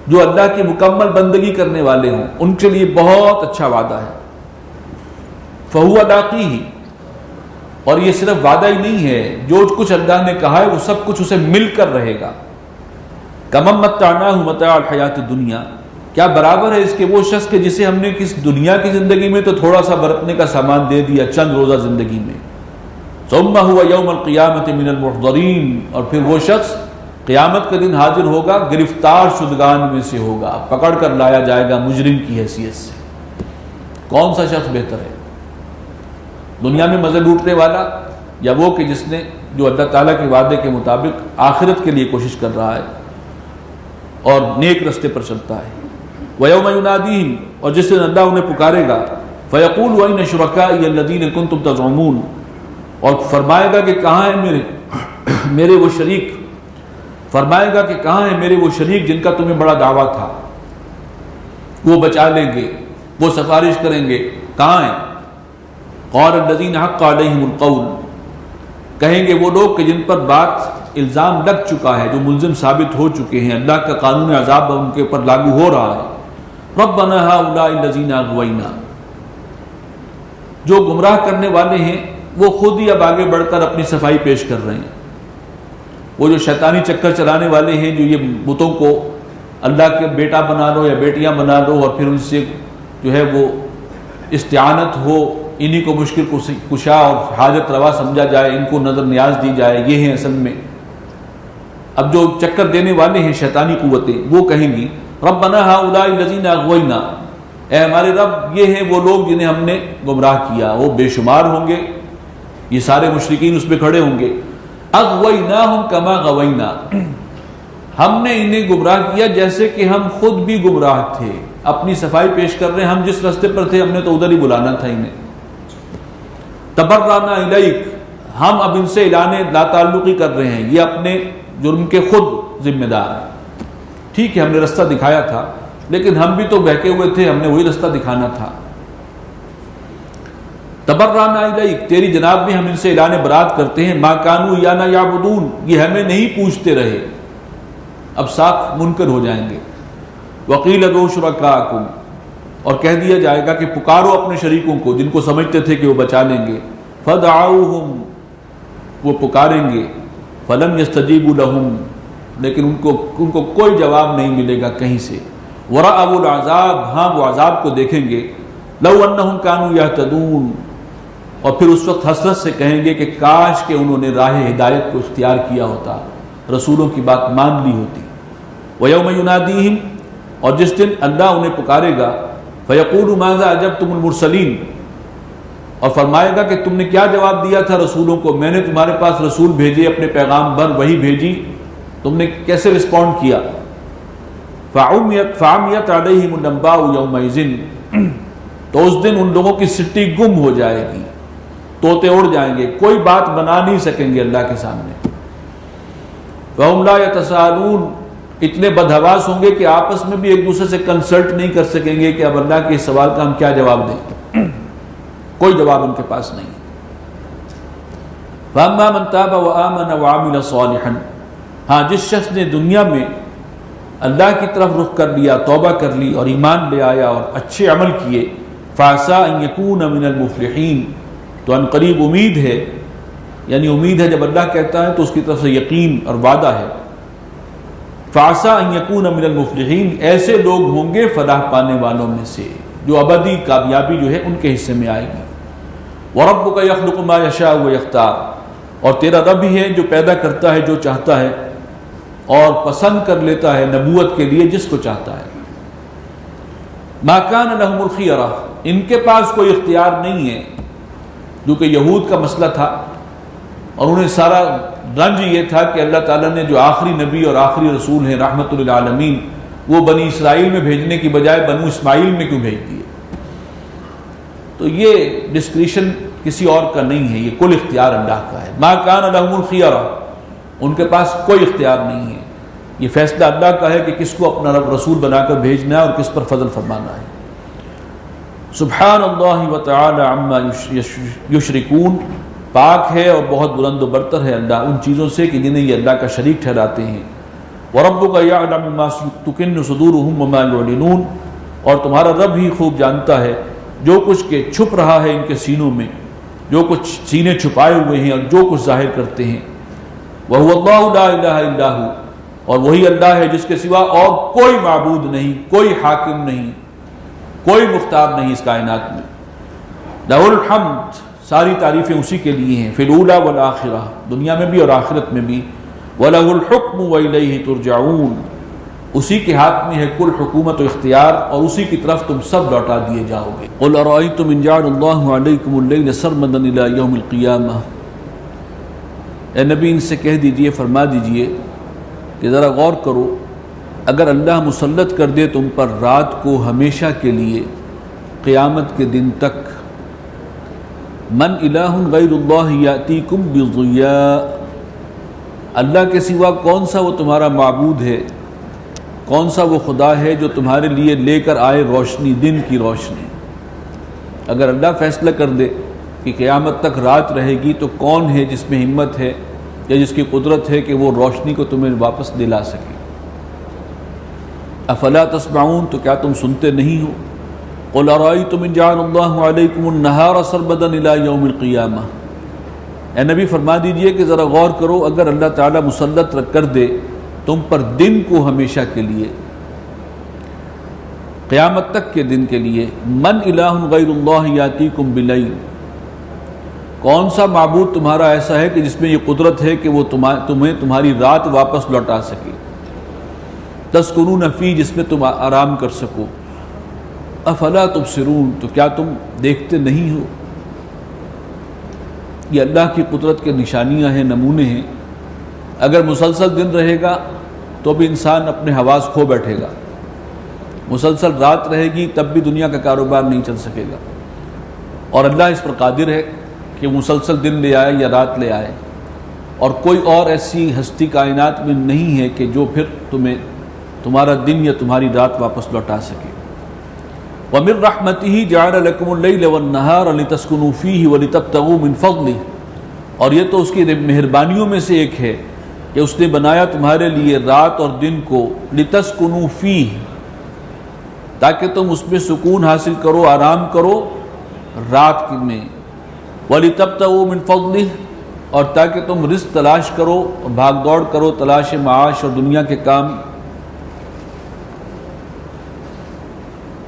جو اللہ کی مکمل بندگی کرنے والے ہوں ان کے لیے بہت اچھا وعدہ ہے۔ فَهُوَ لَاقِيهِ، اور یہ صرف وعدہ ہی نہیں ہے، جو کچھ اللہ نے کہا ہے وہ سب کچھ اسے مل کر رہے گا۔ كَمَن مَّتَّعْنَاهُ مَتَاعَ الْحَيَاةِ الدُّنْيَا، کیا برابر ہے اس کے وہ شخص کے جسے ہم نے کس دنیا کی زندگی میں تو تھوڑا سا برتنے کا سامان دے دیا چند روزہ زندگی میں۔ ثُمَّ هُوَ يَوْمَ الْقِيَامَةِ مِنَ الْمُحْضَرِينَ، اور پھر وہ شخص قیامت کے دن حاضر ہوگا، گرفتار شدگان میں سے ہوگا، پکڑ کر لایا جائے گا مجرم کی حیثیت سے۔ کون سا شخص بہتر ہے؟ دنیا میں مزے لوٹنے والا، یا وہ کہ جس نے جو اللہ تعالیٰ کے وعدے کے مطابق آخرت کے لیے کوشش کر رہا ہے اور نیک رستے پر چلتا ہے؟ وَيَوْمَ يُنَادِيهِمْ، اور جس دن اللہ انہیں پکارے گا، فَيَقُولُ أَيْنَ شُرَكَائِيَ الَّذِينَ كُنتُمْ تَزْعُمُونَ، اور فرمائے گا کہ کہاں ہیں میرے وہ شریک، فرمائے گا کہ کہاں ہیں میرے وہ شریک جن کا تمہیں بڑا دعویٰ تھا۔ وہ بچا لیں گے، وہ سفارش کریں گے، کہاں ہیں؟ قَالَ الَّذِينَ حَقَّ عَلَيْهِمُ الْقَوْلُ، کہیں گے وہ لوگ کہ جن پر بات الزام لگ چکا ہے، جو ملزم ثابت ہو چکے ہیں، اللہ کا قانون عذاب ان کے اوپر لاگو ہو رہا ہے۔ رَبَّنَا هَؤُلَاءِ الَّذِينَ أَغْوَيْنَا، جو گمراہ کرنے والے ہیں وہ خود ہی اب آگے بڑھ کر اپنی صفائی پیش کر رہے ہیں۔ وہ جو شیطانی چکر چلانے والے ہیں، جو یہ بتوں کو اللہ کے بیٹا بنا لو یا بیٹیاں بنا لو اور پھر ان سے جو ہے وہ استعانت ہو، انہی کو مشکل کشا اور حاجت روا سمجھا جائے، ان کو نظر نیاز دی جائے، یہ ہیں اصل میں اب جو چکر دینے والے ہیں شیطانی قوتیں وہ کہیں گی ربنا ہؤلاء الذین اغوینا، اے ہمارے رب یہ ہیں وہ لوگ جنہیں ہم نے گمراہ کیا، وہ بے شمار ہوں گے، یہ سارے مشرکین اس پہ کھڑے ہوں گے، اغویناہم کما غوینا، ہم نے انہیں گمراہ کیا جیسے کہ ہم خود بھی گمراہ تھے، اپنی صفائی پیش کر رہے ہیں، ہم جس راستے پر تھے ہم نے تو ادھر ہی بلانا تھا انہیں، تبرأنا الیک، ہم اب ان سے اعلان لا تعلقی کر رہے ہیں، یہ اپنے جرم کے خود ذمہ دار ہیں، ٹھیک ہے ہم نے رستہ دکھایا تھا لیکن ہم بھی تو بہکے ہوئے تھے، ہم نے وہی رستہ دکھانا تھا، تبرأنا الیک، تیری جناب میں ہم ان سے اعلان برات کرتے ہیں، ما کانوا ایانا یعبدون، یہ ہمیں نہیں پوچھتے رہے، اب صاف منکر ہو جائیں گے، وقیل ادعوا شرکاءکم، اور کہہ دیا جائے گا کہ پکارو اپنے شریکوں کو جن کو سمجھتے تھے کہ وہ بچا لیں گے، فدعوہم، وہ پکاریں گے، فلم یستجیبوا لہم، لیکن ان کو کوئی جواب نہیں ملے گا کہیں سے، ورأوا العذاب، ہاں وہ عذاب کو دیکھیں گے، لو انہم کانوا یہتدون، اور پھر اس وقت حسرت سے کہیں گے کہ کاش کہ انہوں نے راہ ہدایت کو اختیار کیا ہوتا، رسولوں کی بات مان لی ہوتی، ویوم ینادیہم، اور جس دن اللہ انہیں پکارے گا، فیقول ماذا اجبتم المرسلین، اور فرمائے گا کہ تم نے کیا جواب دیا تھا رسولوں کو، میں نے تمہارے پاس رسول بھیجے، اپنے پیغام بھر وہی بھیجی، تم نے کیسے رسپونڈ کیا، فعمیت علیہم الانباء یومئذ، تو اس دن ان لوگوں کی سٹی گم ہو جائے گی، طوطے اڑ جائیں گے، کوئی بات بنا نہیں سکیں گے اللہ کے سامنے، وہم لا یتساءلون، اتنے بدحواس ہوں گے کہ آپس میں بھی ایک دوسرے سے کنسلٹ نہیں کر سکیں گے کہ اب اللہ کے اس سوال کا ہم کیا جواب دیں، کوئی جواب ان کے پاس نہیں۔ فَأَمَّا مَن تَابَ وَآمَنَ وَعَمِلَ صَالِحًا، ہاں جس شخص نے دنیا میں اللہ کی طرف رخ کر لیا، توبہ کر لی اور ایمان لے آیا اور اچھے عمل کیے، فَعَسَىٰ أَن يَكُونَ مِنَ الْمُفْلِحِينَ، تو ان قریب امید ہے، یعنی امید ہے جب اللہ کہتا ہے تو اس کی طرف سے یقین اور وعدہ ہے، فَعَسَىٰ أَن يَكُونَ مِنَ الْمُفْلِحِينَ، ایسے لوگ ہوں گے فلاح پانے والوں میں سے، جو ابدی کامیابی جو ہے ان کے حصے میں آئے گی۔ وَرَبُّكَ يَخْلُقُ مَا يَشَاءُ وَيَخْتَارُ، اور تیرا رب ہی ہے جو پیدا کرتا ہے جو چاہتا ہے اور پسند کر لیتا ہے نبوت کے لیے جس کو چاہتا ہے۔ مَا كَانَ لَهُمُ الْخِيَرَةُ، ان کے پاس کوئی اختیار نہیں ہے، جو کہ یہود کا مسئلہ تھا، اور انہیں سارا رنج یہ تھا کہ اللہ تعالیٰ نے جو آخری نبی اور آخری رسول ہیں رحمت للعالمین، وہ بنی اسرائیل میں بھیجنے کی بجائے بنو اسماعیل میں کیوں بھیج دیے؟ تو یہ ڈسکریشن کسی اور کا نہیں ہے، یہ کل اختیار اللہ کا ہے۔ ما کان لهم الخیرہ، ان کے پاس کوئی اختیار نہیں ہے، یہ فیصلہ اللہ کا ہے کہ کس کو اپنا رب رسول بنا کر بھیجنا ہے اور کس پر فضل فرمانا ہے۔ سبحان اللہ وتعالی عما یشرکون، پاک ہے اور بہت بلند و برتر ہے اللہ ان چیزوں سے کہ جنہیں یہ اللہ کا شریک ٹھہراتے ہیں۔ وَرَبُّكَ يَعْلَمُ مَا تُكِنُّ صُدُورُهُمْ وَمَا يُعْلِنُونَ، اور تمہارا رب ہی خوب جانتا ہے جو کچھ کہ چھپ رہا ہے ان کے سینوں میں، جو کچھ سینے چھپائے ہوئے ہیں اور جو کچھ ظاہر کرتے ہیں۔ وَهُوَ اللَّهُ لَا إِلَٰهَ إِلَّا هُوَ، اور وہی اللہ ہے جس کے سوا اور کوئی معبود نہیں، کوئی حاکم نہیں، کوئی مختار نہیں اس کائنات میں۔ لَهُ الْحَمْدُ، ساری تعریفیں اسی کے لیے ہیں، فی الاولی والآخرہ، دنیا میں بھی اور آخرت میں بھی، وَلَهُ الْحُكْمُ وَإِلَيْهِ تُرْجَعُونَ، اسی کے ہاتھ میں ہے کل حکومت و اختیار اور اسی کی طرف تم سب لوٹا دیے جاؤ گے۔ قُلْ أَرَأَيْتُمْ إِنْ جَعَلَ اللَّهُ عَلَيْكُمُ اللَّيْلَ سَرْمَدًا إِلَى يَوْمِ الْقِيَامَةِ، اے نبی ان سے کہہ دیجئے، فرما دیجئے کہ ذرا غور کرو، اگر اللہ مسلط کر دے تم پر رات کو ہمیشہ کے لیے قیامت کے دن تک، من الہ غیر اللہ یاتیکم بضیاء، اللہ کے سوا کون سا وہ تمہارا معبود ہے، کون سا وہ خدا ہے جو تمہارے لیے لے کر آئے روشنی، دن کی روشنی۔ اگر اللہ فیصلہ کر دے کہ قیامت تک رات رہے گی تو کون ہے جس میں ہمت ہے یا جس کی قدرت ہے کہ وہ روشنی کو تمہیں واپس دلا سکے۔ افلا تسمعون، تو کیا تم سنتے نہیں ہو؟ قل ارأیتم ان جعل اللہ علیکم النہار سرمدا الی یوم القیامہ، اے نبی فرما دیجئے کہ ذرا غور کرو، اگر اللہ تعالیٰ مسلط کر دے تم پر دن کو ہمیشہ کے لیے، قیامت تک کے دن کے لیے، من الہ غیر اللہ یاتیکم بلیل، کون سا معبود تمہارا ایسا ہے کہ جس میں یہ قدرت ہے کہ وہ تمہیں تمہاری رات واپس لوٹا سکے، تسکنون فی، جس میں تم آرام کر سکو، افلا تبصرون، تو کیا تم دیکھتے نہیں ہو؟ یہ اللہ کی قدرت کے نشانیاں ہیں، نمونے ہیں۔ اگر مسلسل دن رہے گا تو بھی انسان اپنے حواس کھو بیٹھے گا، مسلسل رات رہے گی تب بھی دنیا کا کاروبار نہیں چل سکے گا، اور اللہ اس پر قادر ہے کہ مسلسل دن لے آئے یا رات لے آئے، اور کوئی اور ایسی ہستی کائنات میں نہیں ہے کہ جو پھر تمہارا دن یا تمہاری رات واپس لوٹا سکے۔ وَمِن رَحْمَتِهِ جَعَلَ لَكُمُ اللَّيْلَ وَالنَّهَارَ لِتَسْكُنُوا فِيهِ وَلِتَبْتَغُوا مِن فَضْلِهِ، اور یہ تو اس کی مہربانیوں میں سے ایک ہے کہ اس نے بنایا تمہارے لیے رات اور دن کو، لِتَسْكُنُوا فِيهِ، تاکہ تم اس میں سکون حاصل کرو، آرام کرو رات میں، وَلِتَبْتَغُوا مِن فَضْلِهِ، اور تاکہ تم رزق تلاش کرو، بھاگ دوڑ کرو تلاش معاش اور دنیا کے کام،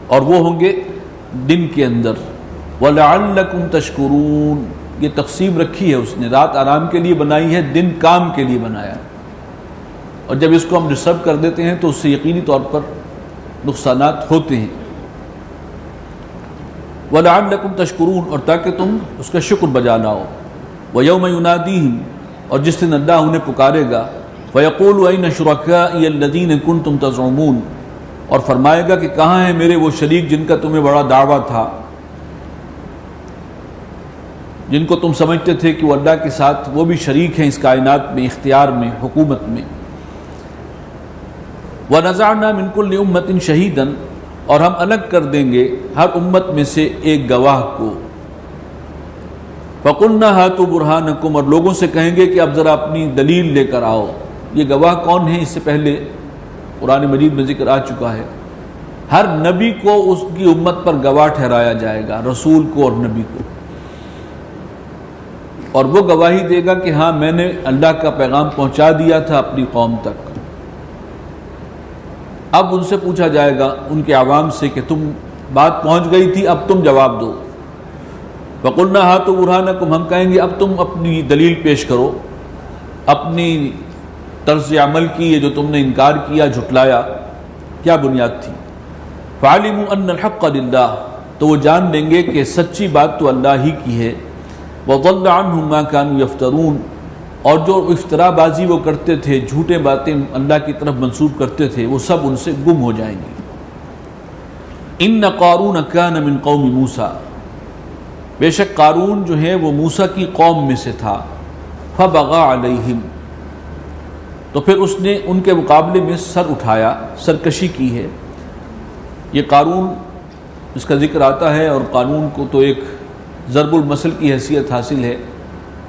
اور وہ ہوں گے دن کے اندر۔ وَلَعَلَّكُمْ تَشْكُرُونَ، یہ تقسیم رکھی ہے اس نے، رات آرام کے لیے بنائی ہے، دن کام کے لیے بنایا، اور جب اس کو ہم ڈسٹرب کر دیتے ہیں تو اس سے یقینی طور پر نقصانات ہوتے ہیں۔ وَلَعَلَّكُمْ تَشْكُرُونَ، اور تاکہ تم اس کا شکر بجا لاؤ۔ وَيَوْمَ يُنَادِيهِمْ، اور جس دن اللہ انہیں پکارے گا، فَيَقُولُ أَيْنَ شُرَكَائِيَ الَّذِينَ كُنْتُمْ تَزْعُمُونَ، اور فرمائے گا کہ کہاں ہیں میرے وہ شریک جن کا تمہیں بڑا دعویٰ تھا، جن کو تم سمجھتے تھے کہ وہ اللہ کے ساتھ وہ بھی شریک ہیں اس کائنات میں، اختیار میں، حکومت میں۔ وَنَزَعْنَا مِن كُلِّ أُمَّةٍ شَهِيدًا، اور ہم الگ کر دیں گے ہر امت میں سے ایک گواہ کو۔ فَقُلْنَا هَاتُوا بُرْهَانَكُمْ، اور لوگوں سے کہیں گے کہ اب ذرا اپنی دلیل لے کر آؤ۔ یہ گواہ کون ہیں؟ اس سے پہلے قرآن مجید میں ذکر آ چکا ہے، ہر نبی کو اس کی امت پر گواہ ٹھہرایا جائے گا، رسول کو اور نبی کو، اور وہ گواہی دے گا کہ ہاں میں نے اللہ کا پیغام پہنچا دیا تھا اپنی قوم تک۔ اب ان سے پوچھا جائے گا، ان کے عوام سے، کہ تم بات پہنچ گئی تھی، اب تم جواب دو۔ وَقُلْنَا هَاتُوا بُرْهَانَكُمْ، ہم کہیں گے اب تم اپنی دلیل پیش کرو، اپنی طرز عمل کی، یہ جو تم نے انکار کیا، جھٹلایا، کیا بنیاد تھی؟ فَعَلِمُوا أَنَّ الْحَقَّ لِلَّهِ، تو وہ جان لیں گے کہ سچی بات تو اللہ ہی کی ہے۔ وَضَلَّ عَنْهُمْ مَا كَانُوا يَفْتَرُونَ، اور جو افترا بازی وہ کرتے تھے، جھوٹے باتیں اللہ کی طرف منسوب کرتے تھے، وہ سب ان سے گم ہو جائیں گی۔ إِنَّ قَارُونَ كَانَ مِن قَوْمِ مُوسَىٰ، بے شک قارون جو ہے وہ موسیٰ کی قوم میں سے تھا۔ فَبَغَىٰ عَلَيْهِمْ، تو پھر اس نے ان کے مقابلے میں سر اٹھایا، سرکشی کی ہے۔ یہ قارون اس کا ذکر آتا ہے، اور قارون کو تو ایک ضرب المثل کی حیثیت حاصل ہے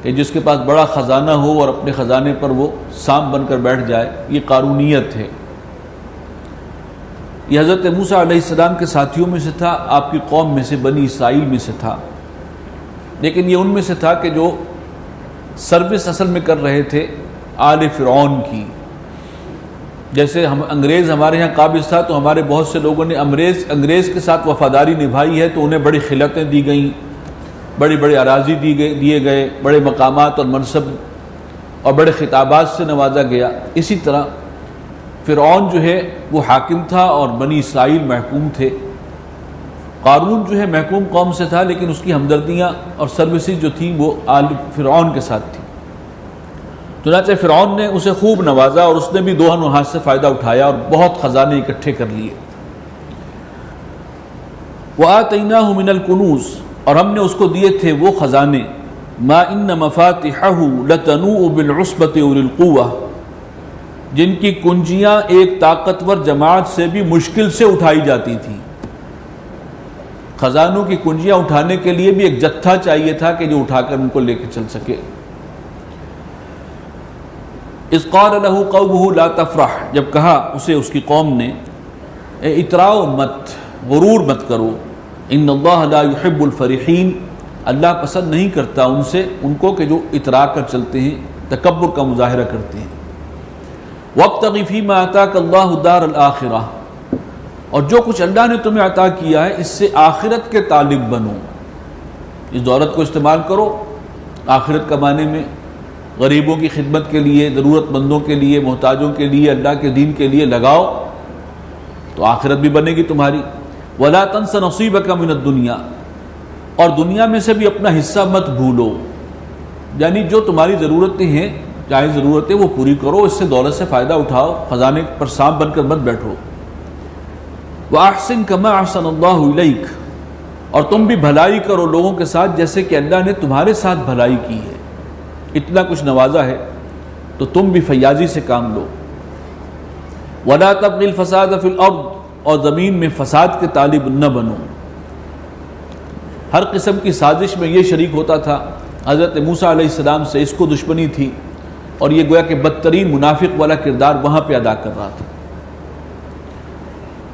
کہ جس کے پاس بڑا خزانہ ہو اور اپنے خزانے پر وہ سانپ بن کر بیٹھ جائے، یہ قارونیت ہے۔ یہ حضرت موسیٰ علیہ السلام کے ساتھیوں میں سے تھا، آپ کی قوم میں سے، بنی اسرائیل میں سے تھا، لیکن یہ ان میں سے تھا کہ جو سروس اصل میں کر رہے تھے آل فرعون کی۔ جیسے انگریز ہمارے ہاں قابض تھا تو ہمارے بہت سے لوگوں نے انگریز کے ساتھ وفاداری نبھائی ہے، تو انہیں بڑی خلعتیں دی گئیں، بڑی بڑی اراضی دیے گئے، بڑے مقامات اور منصب اور بڑے خطابات سے نوازا گیا۔ اسی طرح فرعون جو ہے وہ حاکم تھا اور بنی اسرائیل محکوم تھے۔ قارون جو ہے محکوم قوم سے تھا، لیکن اس کی ہمدردیاں اور سروسز جو تھیں وہ آل فرعون کے ساتھ تھی۔ چنانچہ فرعون نے اسے خوب نوازا، اور اس نے بھی دونوں ہاتھ سے فائدہ اٹھایا اور بہت خزانے اکٹھے کر لیے۔ وَآتَيْنَاهُ مِنَ الْكُنُوزِ، اور ہم نے اس کو دیے تھے وہ خزانے، مَا إِنَّ مَفَاتِحَهُ لَتَنُوءُ بِالْعُصْبَةِ أُولِي الْقُوَّةِ، جن کی کنجیاں ایک طاقتور جماعت سے بھی مشکل سے اٹھائی جاتی تھیں۔ خزانوں کی کنجیاں اٹھانے کے لیے بھی ایک جتھا چاہیے تھا کہ جو اٹھا کر ان کو لے کے چل سکے۔ اذ قال له قومه لا تفرح، جب کہا اسے اس کی قوم نے اتراؤ مت، غرور مت کرو، ان اللہ لا يحب الفرحین، اللہ پسند نہیں کرتا ان کو کہ جو اترا کر چلتے ہیں، تکبر کا مظاہرہ کرتے ہیں۔ وابتغ فیما آتاک اللہ دار الآخرہ، اور جو کچھ اللہ نے تمہیں عطا کیا ہے اس سے آخرت کے طالب بنو، اس دولت کو استعمال کرو آخرت کمانے میں، غریبوں کی خدمت کے لیے، ضرورت مندوں کے لیے، محتاجوں کے لیے، اللہ کے دین کے لیے لگاؤ تو آخرت بھی بنے گی تمہاری۔ وَلَا تَنْسَ نَصِيبَكَ مِنَ الدُّنْيَا، اور دنیا میں سے بھی اپنا حصہ مت بھولو، یعنی جو تمہاری ضرورتیں ہیں، چاہے ضرورتیں وہ پوری کرو، اس سے دولت سے فائدہ اٹھاؤ، خزانے پر سانپ بن کر مت بیٹھو۔ وَأَحْسِن كَمَا أَحْسَنَ اللَّهُ إِلَيْكَ، اور تم بھی بھلائی کرو لوگوں کے ساتھ جیسے کہ اللہ نے تمہارے ساتھ بھلائی کی ہے، اتنا کچھ نوازا ہے تو تم بھی فیاضی سے کام لو۔ وَلَا تَبْغِ الْفَسَادَ فِي الْأَرْضِ، اور زمین میں فساد کے طالب نہ بنو۔ ہر قسم کی سازش میں یہ شریک ہوتا تھا، حضرت موسیٰ علیہ السلام سے اس کو دشمنی تھی، اور یہ گویا کہ بدترین منافق والا کردار وہاں پہ ادا کر رہا تھا۔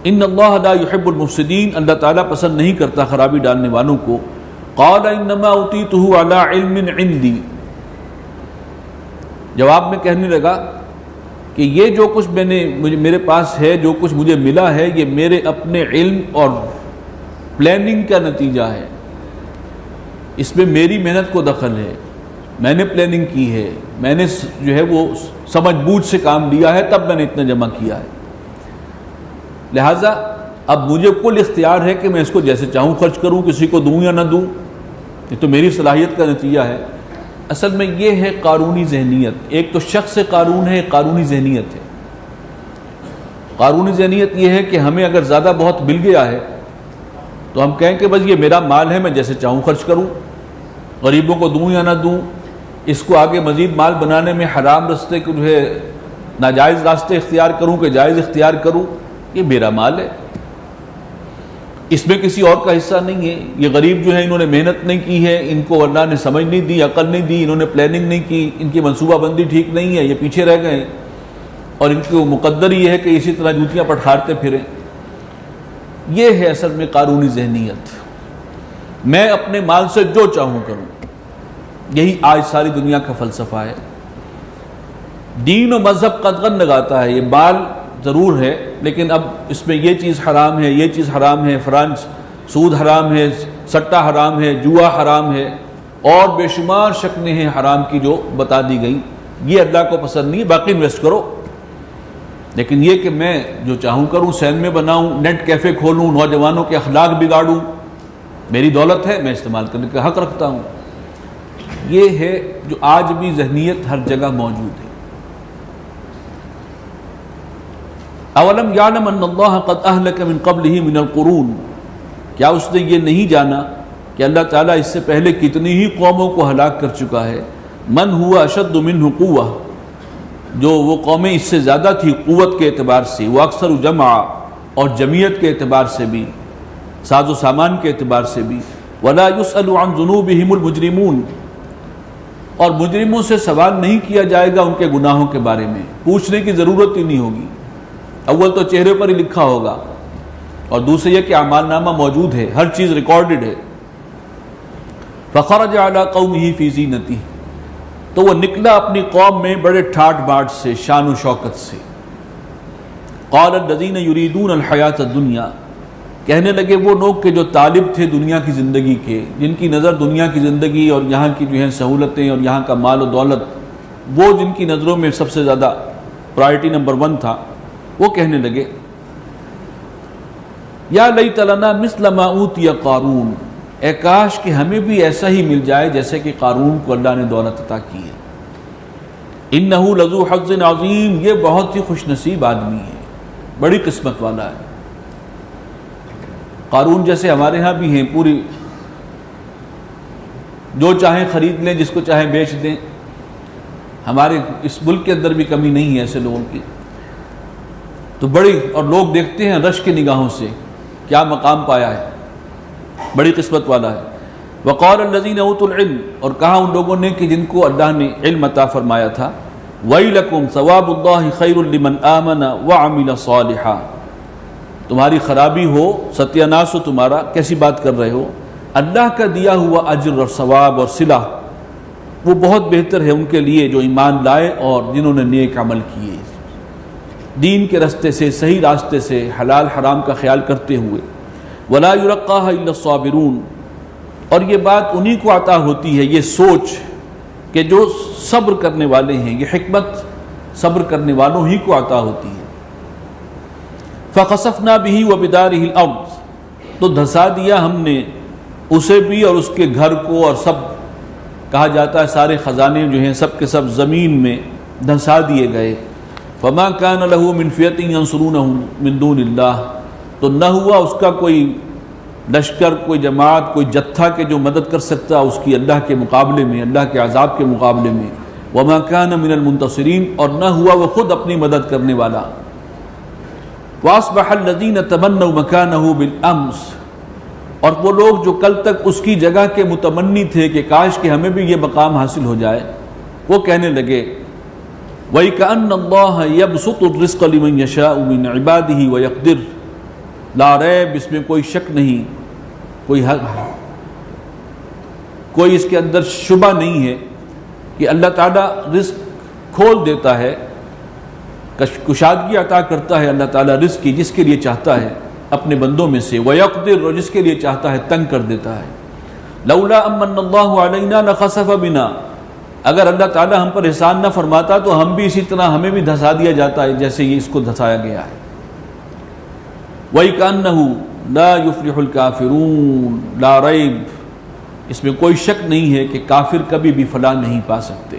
ان اللہ لا يحب المفسدین، اللہ تعالیٰ پسند نہیں کرتا خرابی ڈالنے والوں کو۔ قال انما اوتیتہ علی علم عندی، جواب میں کہنے لگا کہ یہ جو کچھ میرے پاس ہے، جو کچھ مجھے ملا ہے، یہ میرے اپنے علم اور پلاننگ کا نتیجہ ہے، اس میں میری محنت کو دخل ہے، میں نے پلاننگ کی ہے، میں نے جو ہے وہ سمجھ بوجھ سے کام لیا ہے، تب میں نے اتنا جمع کیا ہے، لہٰذا اب مجھے کل اختیار ہے کہ میں اس کو جیسے چاہوں خرچ کروں، کسی کو دوں یا نہ دوں، یہ تو میری صلاحیت کا نتیجہ ہے۔ اصل میں یہ ہے قارونی ذہنیت، ایک تو شخص سے قارون ہے، ایک قارونی ذہنیت ہے۔ قارونی ذہنیت یہ ہے کہ ہمیں اگر زیادہ بہت مل گیا ہے تو ہم کہیں کہ بس یہ میرا مال ہے، میں جیسے چاہوں خرچ کروں، غریبوں کو دوں یا نہ دوں، اس کو آگے مزید مال بنانے میں حرام راستے کو جو ہے ناجائز راستے اختیار کروں کہ جائز اختیار کروں، یہ میرا مال ہے، اس میں کسی اور کا حصہ نہیں ہے۔ یہ غریب جو ہے انہوں نے محنت نہیں کی ہے، ان کو اللہ نے سمجھ نہیں دی، عقل نہیں دی، انہوں نے پلاننگ نہیں کی، ان کی منصوبہ بندی ٹھیک نہیں ہے، یہ پیچھے رہ گئے، اور ان کو مقدر یہ ہے کہ اسی طرح جوتیاں پٹخارتے پھریں۔ یہ ہے اصل میں قارونی ذہنیت، میں اپنے مال سے جو چاہوں کروں، یہی آج ساری دنیا کا فلسفہ ہے۔ دین و مذہب قدغن لگاتا ہے، یہ مال ضرور ہے لیکن اب اس میں یہ چیز حرام ہے، یہ چیز حرام ہے، فرانس سود حرام ہے، سٹہ حرام ہے، جوا حرام ہے، اور بے شمار شکلیں ہیں حرام کی جو بتا دی گئی، یہ اللہ کو پسند نہیں، باقی انویسٹ کرو، لیکن یہ کہ میں جو چاہوں کروں، سین میں بناؤں، نیٹ کیفے کھولوں، نوجوانوں کے اخلاق بگاڑوں، میری دولت ہے، میں استعمال کرنے کا حق رکھتا ہوں، یہ ہے جو آج بھی ذہنیت ہر جگہ موجود ہے۔ اولم یعلم ان اللہ قد اہلک من قبلہ من القرون، کیا اس نے یہ نہیں جانا کہ اللہ تعالیٰ اس سے پہلے کتنی ہی قوموں کو ہلاک کر چکا ہے، من ہوا اشد منہ قوہ، جو وہ قومیں اس سے زیادہ تھی قوت کے اعتبار سے، وہ اکثر جمع، اور جمعیت کے اعتبار سے بھی، ساز و سامان کے اعتبار سے بھی، ولا یسأل عن ذنوبہم المجرمون، اور مجرموں سے سوال نہیں کیا جائے گا ان کے گناہوں کے بارے میں، پوچھنے کی ضرورت ہی نہیں ہوگی، اول تو چہرے پر ہی لکھا ہوگا، اور دوسرے یہ کہ اعمال نامہ موجود ہے، ہر چیز ریکارڈڈ ہے۔ فخرج علی قومہ فی زینتہ، تو وہ نکلا اپنی قوم میں بڑے ٹھاٹ باٹ سے، شان و شوکت سے۔ قال الذین یریدون الحیاۃ الدنیا، کہنے لگے وہ لوگ کہ جو طالب تھے دنیا کی زندگی کے، جن کی نظر دنیا کی زندگی اور یہاں کی جو ہیں سہولتیں اور یہاں کا مال و دولت، وہ جن کی نظروں میں سب سے زیادہ پرائرٹی نمبر 1 تھا، وہ کہنے لگے یا لیت لنا مثل ما اوتی قارون، اے کاش کہ ہمیں بھی ایسا ہی مل جائے جیسے کہ قارون کو اللہ نے دولت عطا کی ہے، انہ لذو حظ عظیم، یہ بہت ہی خوش نصیب آدمی ہے، بڑی قسمت والا ہے۔ قارون جیسے ہمارے ہاں بھی ہیں، پوری جو چاہیں خرید لیں، جس کو چاہیں بیچ دیں، ہمارے اس ملک کے اندر بھی کمی نہیں ہے ایسے لوگوں کی، تو بڑی، اور لوگ دیکھتے ہیں رش کی نگاہوں سے کیا مقام پایا ہے، بڑی قسمت والا ہے۔ وقال الذین اوتوا العلم، اور کہا ان لوگوں نے کہ جن کو اللہ نے علم عطا فرمایا تھا، ویلکم ثواب اللہ خیر لمن آمن وعمل صالحا، تمہاری خرابی ہو، ستیہ ناس ہو تمہارا، کیسی بات کر رہے ہو، اللہ کا دیا ہوا اجر اور ثواب اور صلہ وہ بہت بہتر ہے ان کے لیے جو ایمان لائے اور جنہوں نے نیک عمل کیے، دین کے راستے سے، صحیح راستے سے، حلال حرام کا خیال کرتے ہوئے۔ وَلَا يُلَقَّاهَا إِلَّا الصَّابِرُونَ، اور یہ بات انہی کو عطا ہوتی ہے، یہ سوچ کہ جو صبر کرنے والے ہیں، یہ حکمت صبر کرنے والوں ہی کو عطا ہوتی ہے۔ فَخَسَفْنَا بِهِ وَبِدَارِهِ الْأَرْضِ، تو دھسا دیا ہم نے اسے بھی اور اس کے گھر کو، اور سب کہا جاتا ہے سارے خزانے جو ہیں سب کے سب زمین میں دھسا دیے گئے۔ فَمَا كَانَ لَهُ مِنْ فِيَةٍ يَنْصُرُونَهُ مِنْ دُونِ اللَّهِ، تو نہ ہوا اس کا کوئی لشکر، کوئی جماعت، کوئی جتھا کہ جو مدد کر سکتا اس کی اللہ کے مقابلے میں، اللہ کے عذاب کے مقابلے میں۔ وَمَا كَانَ مِنَ الْمُنْتَصِرِينَ، اور نہ ہوا وہ خود اپنی مدد کرنے والا۔ وَأَصْبَحَ الَّذِينَ تَمَنَّوْا مَكَانَهُ بِالْأَمْسِ، اور وہ لوگ جو کل تک اس کی جگہ کے متمنی تھے کہ کاش کہ ہمیں بھی یہ مقام حاصل ہو جائے، وہ کہنے لگے وَإِكَأَنَّ اللَّهَ يَبْسُطُ الرِّزْقَ لِمَنْ يَشَاءُ مِنْ عِبَادِهِ وَيَقْدِرُ، لا ریب، اس میں کوئی شک نہیں، کوئی اس کے اندر شبہ نہیں ہے کہ اللہ تعالیٰ رزق کھول دیتا ہے، کشادگی عطا کرتا ہے اللہ تعالیٰ رزق کی جس کے لیے چاہتا ہے اپنے بندوں میں سے، وَيَقْدِرُ، اور جس کے لیے چاہتا ہے تنگ کر دیتا ہے۔ لَوْلَا أَمَّنَّ اللَّهُ عَلَيْنَا لَخَسَفَ بِنَا، اگر اللہ تعالیٰ ہم پر احسان نہ فرماتا تو ہم بھی اسی طرح ہمیں بھی دھسا دیا جاتا ہے جیسے یہ اس کو دھسایا گیا ہے۔ وَإِكَأَنَّهُ لَا يُفْلِحُ الْكَافِرُونَ، لا ریب، اس میں کوئی شک نہیں ہے کہ کافر کبھی بھی فلاح نہیں پا سکتے۔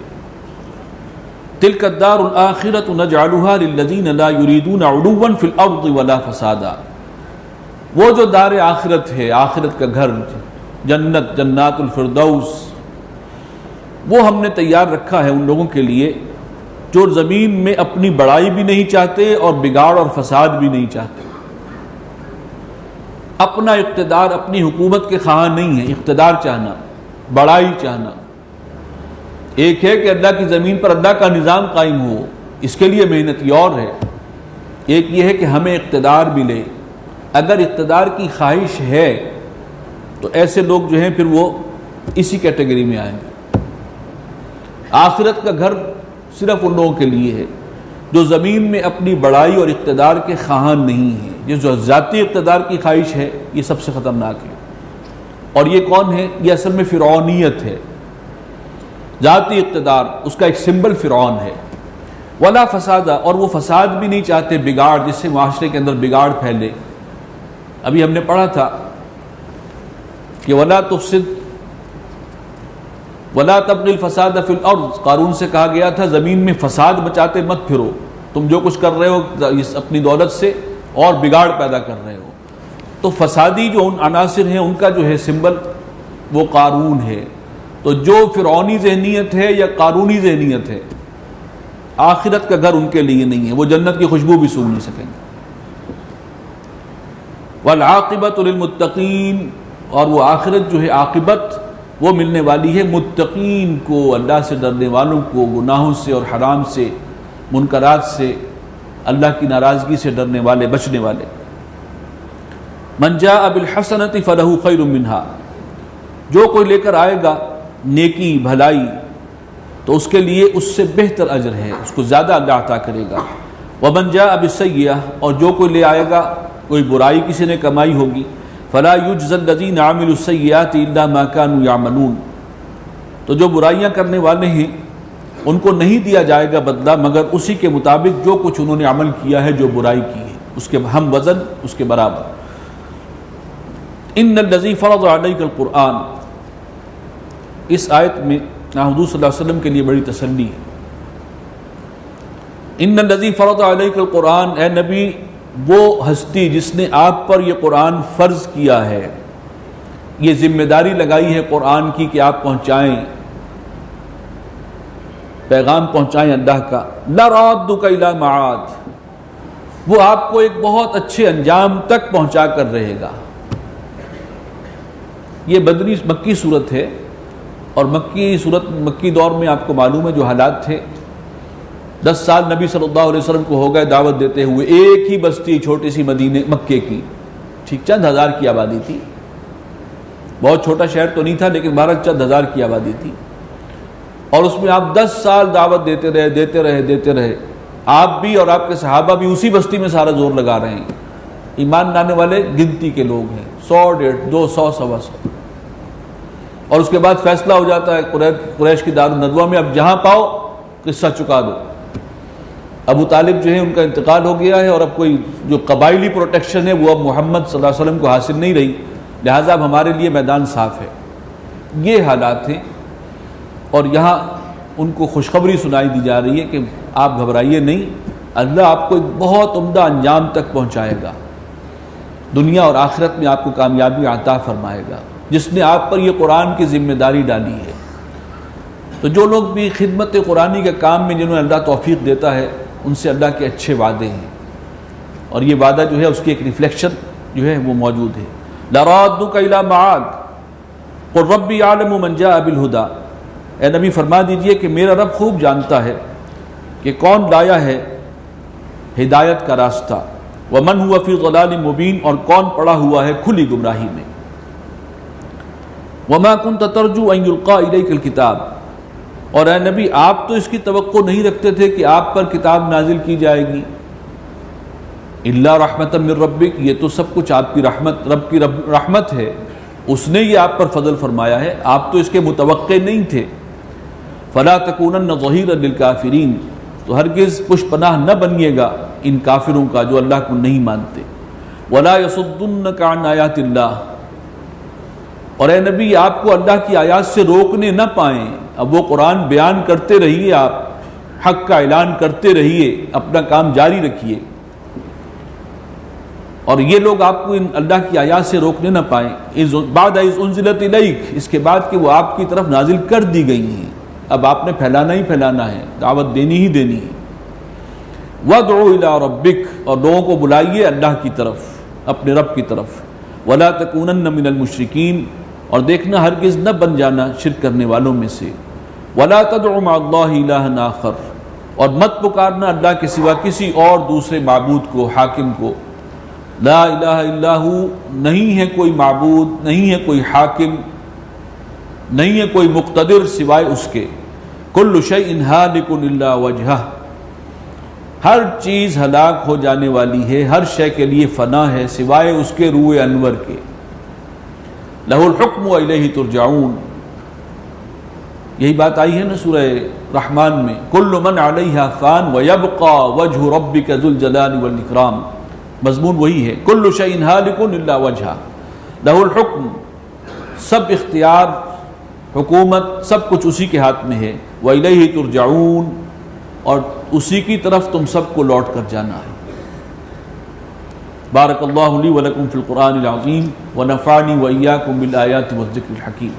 تِلْكَ الدَّارُ الْآخِرَةُ نَجْعَلُهَا لِلَّذِينَ لَا يُرِيدُونَ عُلُوًّا فِي الْأَرْضِ وَلَا فَسَادًا، وہ جو دار آخرت ہے، آخرت کا گھر، جنت، جنات الفردوس، وہ ہم نے تیار رکھا ہے ان لوگوں کے لیے جو زمین میں اپنی بڑائی بھی نہیں چاہتے اور بگاڑ اور فساد بھی نہیں چاہتے، اپنا اقتدار، اپنی حکومت کے خواہاں نہیں ہے، اقتدار چاہنا، بڑائی چاہنا۔ ایک ہے کہ اللہ کی زمین پر اللہ کا نظام قائم ہو، اس کے لیے محنت، یہ اور ہے۔ ایک یہ ہے کہ ہمیں اقتدار ملے۔ اگر اقتدار کی خواہش ہے تو ایسے لوگ جو ہیں پھر وہ اسی کیٹیگری میں آئیں گے۔ آخرت کا گھر صرف ان لوگوں کے لیے ہے جو زمین میں اپنی بڑائی اور اقتدار کے خواہاں نہیں ہیں۔ یہ جو ذاتی اقتدار کی خواہش ہے یہ سب سے خطرناک ہے، اور یہ کون ہے؟ یہ اصل میں فرعونیت ہے۔ ذاتی اقتدار، اس کا ایک سمبل فرعون ہے۔ ولا فسادہ، اور وہ فساد بھی نہیں چاہتے، بگاڑ، جس سے معاشرے کے اندر بگاڑ پھیلے۔ ابھی ہم نے پڑھا تھا کہ ولا تفسد ولا تبغی الفساد فی الارض، قارون سے کہا گیا تھا زمین میں فساد مچاتے مت پھرو، تم جو کچھ کر رہے ہو اپنی دولت سے اور بگاڑ پیدا کر رہے ہو۔ تو فسادی جو ان عناصر ہیں ان کا جو ہے سمبل وہ قارون ہے۔ تو جو فرعونی ذہنیت ہے یا قارونی ذہنیت ہے، آخرت کا گھر ان کے لیے نہیں ہے، وہ جنت کی خوشبو بھی سونگھ نہیں سکیں گے۔ والعاقبۃ للمتقین، اور وہ آخرت جو ہے عاقبت وہ ملنے والی ہے متقین کو، اللہ سے ڈرنے والوں کو، گناہوں سے اور حرام سے، منکرات سے، اللہ کی ناراضگی سے ڈرنے والے، بچنے والے۔ من جاء بالحسنۃ فلہ خیر منہا، جو کوئی لے کر آئے گا نیکی، بھلائی، تو اس کے لیے اس سے بہتر اجر ہے، اس کو زیادہ اللہ عطا کرے گا۔ ومن جاء بالسیئہ، اور جو کوئی لے آئے گا کوئی برائی کسی نے کمائی ہوگی، فلا یجزی الذین عملوا السیئات الا ما كانوا یعملون، تو جو برائیاں کرنے والے ہیں ان کو نہیں دیا جائے گا بدلہ مگر اسی کے مطابق جو کچھ انہوں نے عمل کیا ہے، جو برائی کی ہے اس کے ہم وزن، اس کے برابر۔ ان الذی فرض علیک القرآن، اس آیت میں حضور صلی اللہ علیہ وسلم کے لیے بڑی تسلی ہے۔ ان الذی فرض علیک القرآن، اے نبی وہ ہستی جس نے آپ پر یہ قرآن فرض کیا ہے، یہ ذمہ داری لگائی ہے قرآن کی کہ آپ پہنچائیں، پیغام پہنچائیں اللہ کا۔ لَرَادُّكَ إِلَى مَعَادٍ، وہ آپ کو ایک بہت اچھے انجام تک پہنچا کر رہے گا۔ یہ بدری مکی صورت ہے، اور مکی دور میں آپ کو معلوم ہے جو حالات تھے۔ 10 سال نبی صلی اللہ علیہ وسلم کو ہو گئے دعوت دیتے ہوئے، ایک ہی بستی چھوٹی سی مدینے مکے کی، ٹھیک چند ہزار کی آبادی تھی، بہت چھوٹا شہر تو نہیں تھا لیکن 12 چند ہزار کی آبادی تھی، اور اس میں آپ 10 سال دعوت دیتے رہے، آپ بھی اور آپ کے صحابہ بھی اسی بستی میں سارا زور لگا رہے ہیں۔ ایمان لانے والے گنتی کے لوگ ہیں، 100، 150، 200، 125۔ اور اس کے بعد فیصلہ ہو جاتا ہے قریش کی دار الندوہ میں، اب جہاں پاؤ قصہ چکا دو۔ ابو طالب جو ہے ان کا انتقال ہو گیا ہے، اور اب کوئی جو قبائلی پروٹیکشن ہے وہ اب محمد صلی اللہ علیہ وسلم کو حاصل نہیں رہی، لہٰذا اب ہمارے لیے میدان صاف ہے۔ یہ حالات ہیں، اور یہاں ان کو خوشخبری سنائی دی جا رہی ہے کہ آپ گھبرائیے نہیں، اللہ آپ کو ایک بہت عمدہ انجام تک پہنچائے گا، دنیا اور آخرت میں آپ کو کامیابی عطا فرمائے گا، جس نے آپ پر یہ قرآن کی ذمہ داری ڈالی ہے۔ تو جو لوگ بھی خدمت قرآنی کے کام میں جنہوں نے اللہ توفیق دیتا ہے، ان سے اللہ کے اچھے وعدے ہیں، اور یہ وعدہ جو ہے اس کی ایک ریفلیکشن جو ہے وہ موجود ہے۔ لَرَادُّكَ إِلَىٰ مَعَادٍ قُلْ رَبِّ يَعْلَمُ مَنْ جَاءَ بِالْهُدَىٰ، اے نبی فرما دیجئے کہ میرا رب خوب جانتا ہے کہ کون لایا ہے ہدایت کا راستہ، وَمَنْ هُوَ فِي ضَلَالٍ مُبِينٍ، اور کون پڑا ہوا ہے کھلی گمراہی میں۔ وَمَا كُنْتَ تَرْجُو أَنْ يُلْقَىٰ إِلَيْكَ الْكِتَابُ، اور اے نبی آپ تو اس کی توقع نہیں رکھتے تھے کہ آپ پر کتاب نازل کی جائے گی، اِلَّا رَحْمَةً مِّن رَبِّكَ، یہ تو سب کچھ آپ کی رحمت، رب کی رحمت ہے، اس نے یہ آپ پر فضل فرمایا ہے، آپ تو اس کے متوقع نہیں تھے۔ فَلَا تَكُونَنَّ ظَهِيرًا لِلْكَافِرِينَ، تو ہرگز پشت پناہ نہ بنیے گا ان کافروں کا جو اللہ کو نہیں مانتے۔ وَلَا يَصُدُّنَّكَ عَنْ آيَاتِ اللَّهِ، اور اے نبی آپ کو اللہ کی آیات سے روکنے نہ پائیں، اب وہ قرآن بیان کرتے رہیے، آپ حق کا اعلان کرتے رہیے، اپنا کام جاری رکھیے، اور یہ لوگ آپ کو ان اللہ کی آیات سے روکنے نہ پائیں۔ بعد اذ انزلت الیک، اس کے بعد کہ وہ آپ کی طرف نازل کر دی گئی ہیں، اب آپ نے پھیلانا ہی پھیلانا ہے، دعوت دینی ہی دینی ہے۔ وَادْعُ إِلَىٰ رَبِّكَ، اور لوگوں کو بلائیے اللہ کی طرف، اپنے رب کی طرف۔ وَلَا تَكُونَنَّ مِنَ الْمُشْرِكِينَ، اور دیکھنا ہرگز نہ بن جانا شرک کرنے والوں میں سے۔ وَلَا تَدْعُ مَعَ اللَّهِ إِلَٰهًا آخَرَ، اور مت پکارنا اللہ کے سوا کسی اور دوسرے معبود کو، حاکم کو۔ لا الہ الا ہو، نہیں ہے کوئی معبود، نہیں ہے کوئی حاکم، نہیں ہے کوئی مقتدر سوائے اس کے۔ کل شیء ہالک الا وجہہ، ہر چیز ہلاک ہو جانے والی ہے، ہر شے کے لیے فنا ہے سوائے اس کے روح انور کے۔ لہ الحکم والیہ ترجعون، یہی بات آئی ہے نا سورہ رحمان میں، کل من علیہا فان ویبقى وجہ ربک ذو الجلال والاکرام، مضمون وہی ہے، کل شیء ہالک الا وجہہ، لہ الحکم، سب اختیار، حکومت، سب کچھ اسی کے ہاتھ میں ہے، وَإِلَيْهِ تُرْجَعُونَ، اور اسی کی طرف تم سب کو لوٹ کر جانا ہے۔ بارک اللہ لی ولکم فی القرآن العظیم ونفعنی وإیاکم بالآیات والذکر الحکیم۔